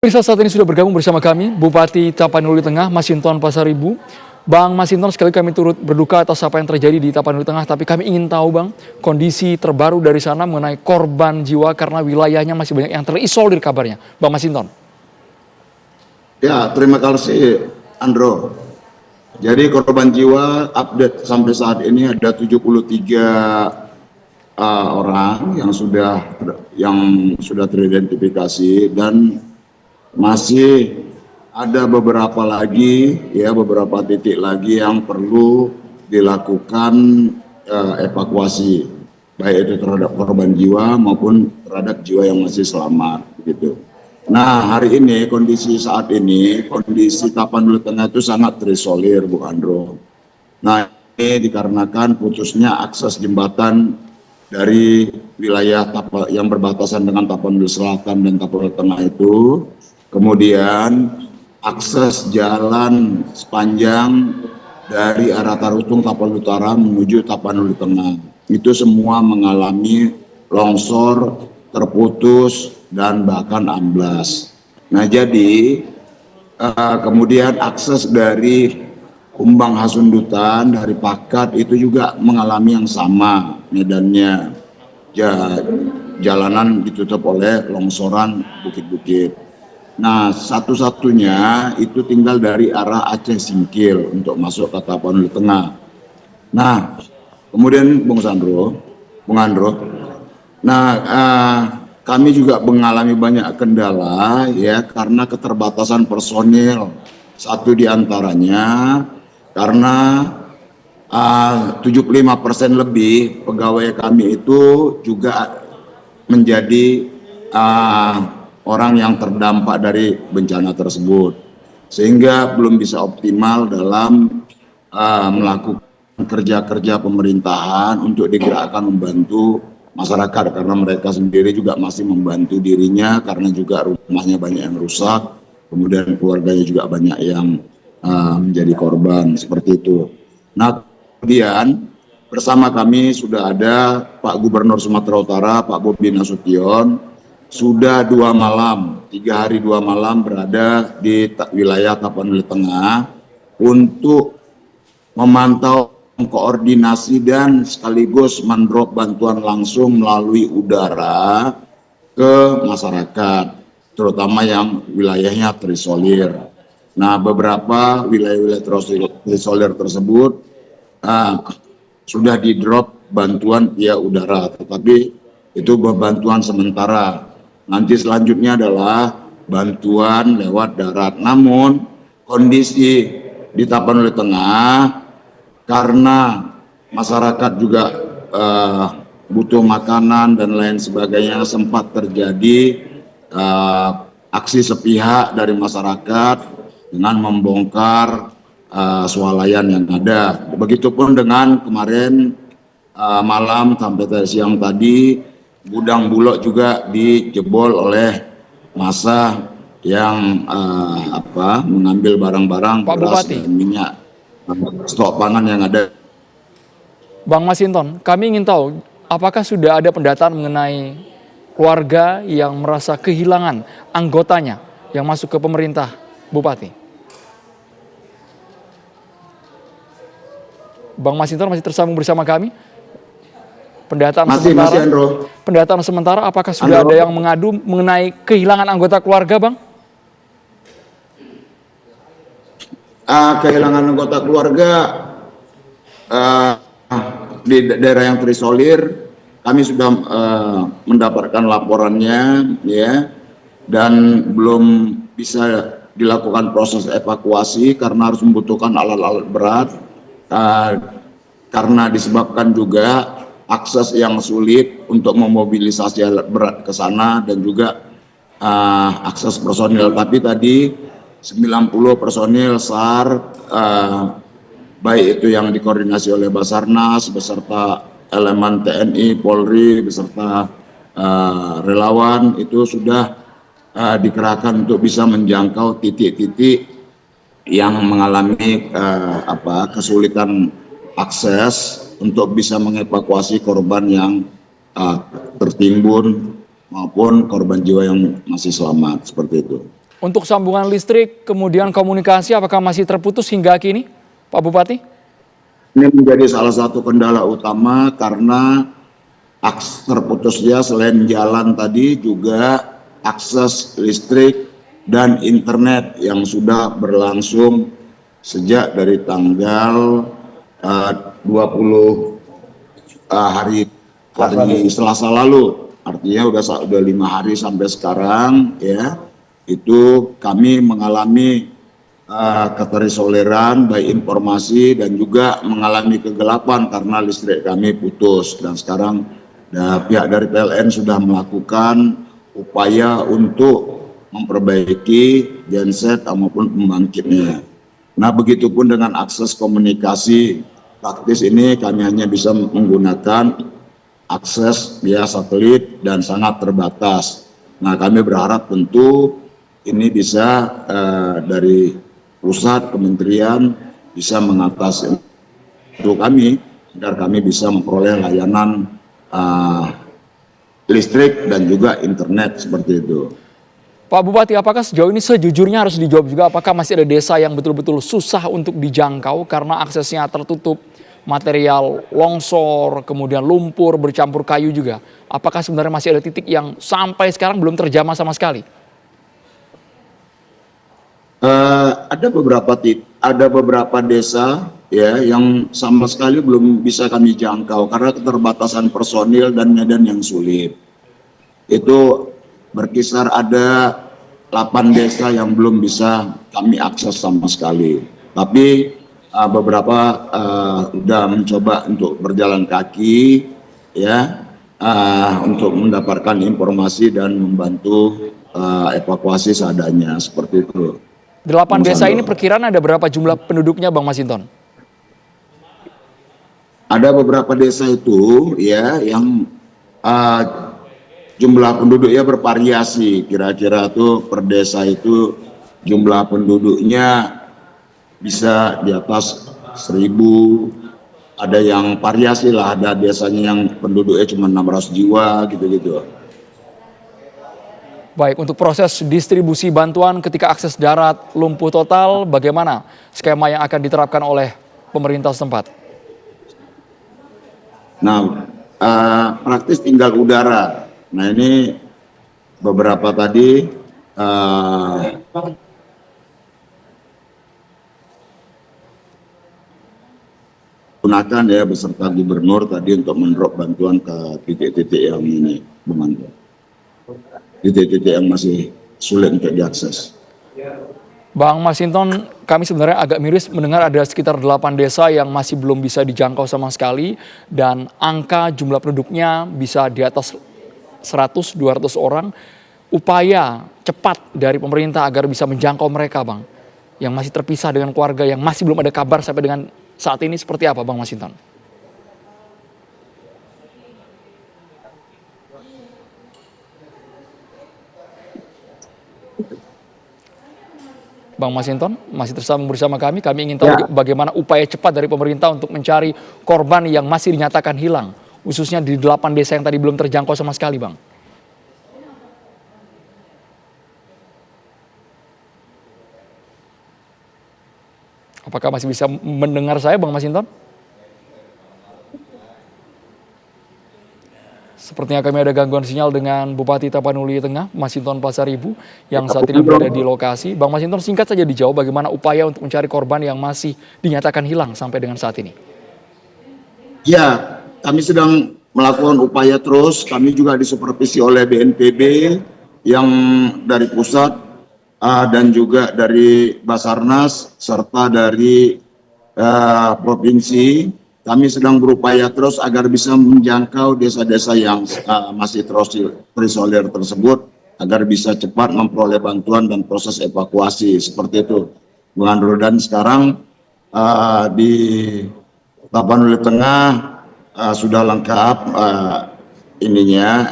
Pemirsa, saat ini sudah bergabung bersama kami Bupati Tapanuli Tengah, Masinton Pasaribu. Bang Masinton, sekali kami turut berduka atas apa yang terjadi di Tapanuli Tengah, tapi kami ingin tahu Bang, kondisi terbaru dari sana mengenai korban jiwa karena wilayahnya masih banyak yang terisolir kabarnya. Bang Masinton. Ya, terima kasih Andro. Jadi korban jiwa update sampai saat ini ada 73 orang yang sudah teridentifikasi dan masih ada beberapa titik lagi yang perlu dilakukan evakuasi, baik itu terhadap korban jiwa maupun terhadap jiwa yang masih selamat gitu. Nah, hari ini kondisi Tapanuli Tengah itu sangat terisolir, Bu Andro. Nah, ini dikarenakan putusnya akses jembatan dari wilayah yang berbatasan dengan Tapanuli Selatan dan Tapanuli Tengah itu. Kemudian akses jalan sepanjang dari arah Tarutung Tapanuli Utara menuju Tapanuli Tengah. Itu semua mengalami longsor, terputus, dan bahkan amblas. Nah, jadi kemudian akses dari Umbang Hasundutan, dari Pakat itu juga mengalami yang sama medannya. Jalanan ditutup oleh longsoran bukit-bukit. Nah, satu-satunya itu tinggal dari arah Aceh Singkil untuk masuk ke Tapanuli Tengah. Nah, kemudian Bung Andro, kami juga mengalami banyak kendala ya karena keterbatasan personil. Satu diantaranya karena 75% lebih pegawai kami itu juga menjadi orang yang terdampak dari bencana tersebut, sehingga belum bisa optimal dalam melakukan kerja-kerja pemerintahan untuk digerakkan membantu masyarakat, karena mereka sendiri juga masih membantu dirinya karena juga rumahnya banyak yang rusak, kemudian keluarganya juga banyak yang menjadi korban seperti itu. Nah, kemudian bersama kami sudah ada Pak Gubernur Sumatera Utara, Pak Bobi Nasution, sudah 3 hari 2 malam berada di wilayah Tapanuli Tengah untuk memantau, koordinasi dan sekaligus mendrop bantuan langsung melalui udara ke masyarakat, terutama yang wilayahnya terisolir. Nah, beberapa wilayah-wilayah terisolir tersebut sudah di drop bantuan via udara, tetapi itu bantuan sementara. Nanti selanjutnya adalah bantuan lewat darat. Namun kondisi di Tapanuli Tengah karena masyarakat juga butuh makanan dan lain sebagainya, sempat terjadi aksi sepihak dari masyarakat dengan membongkar swalayan yang ada. Begitupun dengan kemarin malam sampai siang tadi, gudang Bulog juga dijebol oleh massa yang mengambil barang-barang beras dan minyak, stok pangan yang ada. Bang Masinton, kami ingin tahu apakah sudah ada pendataan mengenai keluarga yang merasa kehilangan anggotanya yang masuk ke pemerintah, Bupati? Bang Masinton masih tersambung bersama kami? Pendataan sementara, apakah sudah ada yang mengadu mengenai kehilangan anggota keluarga, Bang? Kehilangan anggota keluarga di daerah yang terisolir, kami sudah mendapatkan laporannya, ya, dan belum bisa dilakukan proses evakuasi karena harus membutuhkan alat-alat berat, karena disebabkan juga akses yang sulit untuk memobilisasi alat berat ke sana dan juga akses personil. Tapi tadi 90 personil SAR, baik itu yang dikoordinasi oleh Basarnas beserta elemen TNI, Polri beserta relawan, itu sudah dikerahkan untuk bisa menjangkau titik-titik yang mengalami kesulitan akses untuk bisa mengevakuasi korban yang tertimbun maupun korban jiwa yang masih selamat, seperti itu. Untuk sambungan listrik, kemudian komunikasi, apakah masih terputus hingga kini, Pak Bupati? Ini menjadi salah satu kendala utama karena terputusnya selain jalan tadi juga akses listrik dan internet yang sudah berlangsung sejak dari tanggal 20 hari Selasa lalu. Artinya udah 5 hari sampai sekarang ya. Itu kami mengalami keterisoleran baik informasi dan juga mengalami kegelapan karena listrik kami putus, dan sekarang pihak dari PLN sudah melakukan upaya untuk memperbaiki genset maupun pembangkitnya. Nah, begitupun dengan akses komunikasi praktis ini kami hanya bisa menggunakan akses via satelit dan sangat terbatas. Nah, kami berharap tentu ini bisa dari pusat kementerian bisa mengatasi untuk kami agar kami bisa memperoleh layanan listrik dan juga internet seperti itu. Pak Bupati, apakah sejauh ini sejujurnya harus dijawab juga, apakah masih ada desa yang betul-betul susah untuk dijangkau karena aksesnya tertutup, material longsor, kemudian lumpur bercampur kayu juga? Apakah sebenarnya masih ada titik yang sampai sekarang belum terjamah sama sekali? Ada beberapa desa ya yang sama sekali belum bisa kami jangkau karena keterbatasan personil dan medan yang sulit. Itu berkisar ada 8 desa yang belum bisa kami akses sama sekali. Tapi beberapa sudah mencoba untuk berjalan kaki ya untuk mendapatkan informasi dan membantu evakuasi seadanya seperti itu. 8 desa ini perkiraan ada berapa jumlah penduduknya, Bang Masinton? Ada beberapa desa itu ya yang jumlah penduduknya bervariasi. Kira-kira tuh per desa itu jumlah penduduknya bisa di atas 1.000. Ada yang variasi lah, ada desanya yang penduduknya cuma 600 jiwa gitu-gitu. Baik, untuk proses distribusi bantuan ketika akses darat lumpuh total, bagaimana skema yang akan diterapkan oleh pemerintah setempat? Nah, praktis tinggal udara. Nah, ini beberapa tadi gunakan ya beserta gubernur tadi untuk mendrop bantuan ke titik-titik yang ini membantu. Titik-titik yang masih sulit untuk diakses. Bang Masinton, kami sebenarnya agak miris mendengar ada sekitar 8 desa yang masih belum bisa dijangkau sama sekali dan angka jumlah penduduknya bisa di atas 100-200 orang. Upaya cepat dari pemerintah agar bisa menjangkau mereka, Bang, yang masih terpisah dengan keluarga, yang masih belum ada kabar sampai dengan saat ini, seperti apa, Bang Masinton? Bang Masinton masih tersambung bersama kami. Kami ingin tahu bagaimana upaya cepat dari pemerintah untuk mencari korban yang masih dinyatakan hilang, khususnya di 8 desa yang tadi belum terjangkau sama sekali, Bang. Apakah masih bisa mendengar saya, Bang Masinton? Sepertinya kami ada gangguan sinyal dengan Bupati Tapanuli Tengah, Masinton Pasaribu, yang saat ini berada di lokasi. Bang Masinton, singkat saja dijawab bagaimana upaya untuk mencari korban yang masih dinyatakan hilang sampai dengan saat ini. Ya, kami sedang melakukan upaya terus. Kami juga disupervisi oleh BNPB yang dari pusat dan juga dari Basarnas serta dari provinsi. Kami sedang berupaya terus agar bisa menjangkau desa-desa yang masih terisolir tersebut agar bisa cepat memperoleh bantuan dan proses evakuasi seperti itu. Bung Andro, dan sekarang di Tapanuli Tengah sudah lengkap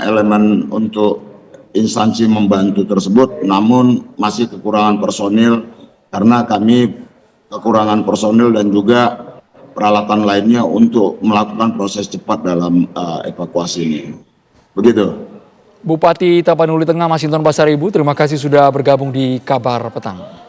elemen untuk instansi membantu tersebut, namun masih kekurangan personil karena kami kekurangan personil dan juga peralatan lainnya untuk melakukan proses cepat dalam evakuasi ini. Begitu. Bupati Tapanuli Tengah Masinton Pasaribu, terima kasih sudah bergabung di Kabar Petang.